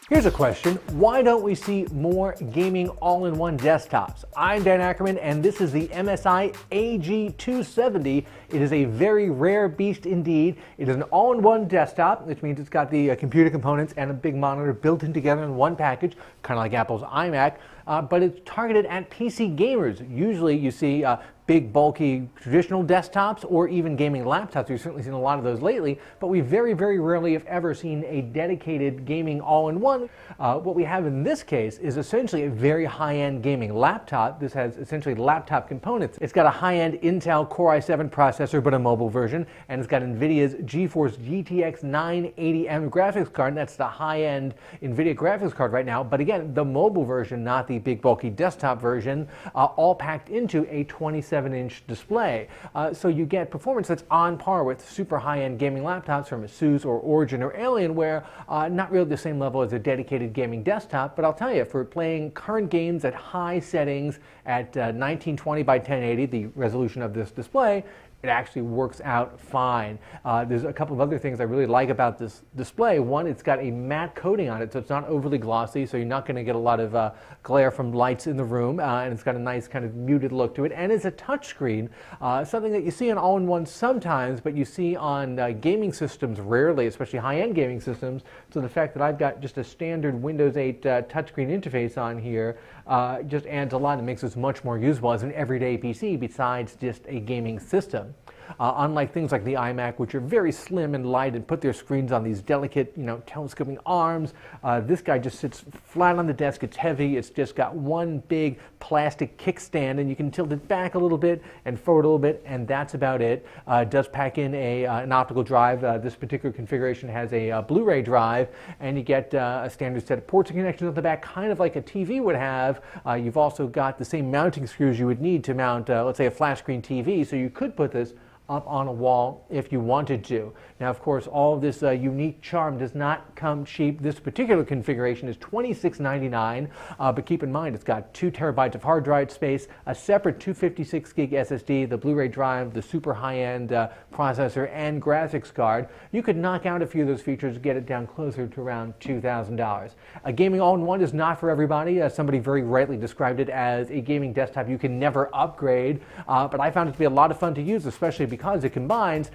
Here's a question. Why don't we see more gaming all-in-one desktops? I'm Dan Ackerman, and this is the MSI AG270. It is a very rare beast indeed. It is an all-in-one desktop, which means it's got the computer components and a big monitor built in together in one package, kind of like Apple's iMac, but it's targeted at PC gamers. Usually you see big, bulky, traditional desktops or even gaming laptops. We've certainly seen a lot of those lately, but we very, very rarely, if ever, seen a dedicated gaming all-in-one. What we have in this case is essentially a very high-end gaming laptop. This has essentially laptop components. It's got a high-end Intel Core i7 processor, but a mobile version, and it's got NVIDIA's GeForce GTX 980M graphics card, and that's the high-end NVIDIA graphics card right now, but again, the mobile version, not the big, bulky desktop version, all packed into a 27-inch display. So you get performance that's on par with super high-end gaming laptops from ASUS or Origin or Alienware, not really the same level as a dedicated gaming desktop, but I'll tell you, for playing current games at high settings at 1920 by 1080, the resolution of this display, it actually works out fine. There's a couple of other things I really like about this display. One, it's got a matte coating on it, so it's not overly glossy, so you're not going to get a lot of glare from lights in the room, and it's got a nice kind of muted look to it, and it's a touchscreen, something that you see on all-in-one sometimes, but you see on gaming systems rarely, especially high-end gaming systems. So the fact that I've got just a standard Windows 8 touchscreen interface on here just adds a lot and makes this much more usable as an everyday PC besides just a gaming system. Unlike things like the iMac, which are very slim and light and put their screens on these delicate, telescoping arms, this guy just sits flat on the desk. It's heavy. It's just got one big plastic kickstand, and you can tilt it back a little bit and forward a little bit, and that's about it. It does pack in an optical drive. This particular configuration has a Blu-ray drive, and you get a standard set of ports and connections on the back, kind of like a TV would have. You've also got the same mounting screws you would need to mount, let's say, a flat screen TV, so you could put this up on a wall if you wanted to. Now, of course, all of this unique charm does not come cheap. This particular configuration is $26.99, but keep in mind it's got 2 terabytes of hard drive space, a separate 256 gig SSD, the Blu-ray drive, the super high-end processor, and graphics card. You could knock out a few of those features, get it down closer to around $2,000. A gaming all-in-one is not for everybody. Somebody very rightly described it as a gaming desktop you can never upgrade, but I found it to be a lot of fun to use, especially because it combines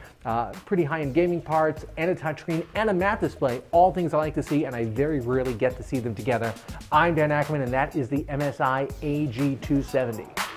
pretty high-end gaming parts and a touchscreen and a matte display, all things I like to see, and I very rarely get to see them together. I'm Dan Ackerman, and that is the MSI AG270.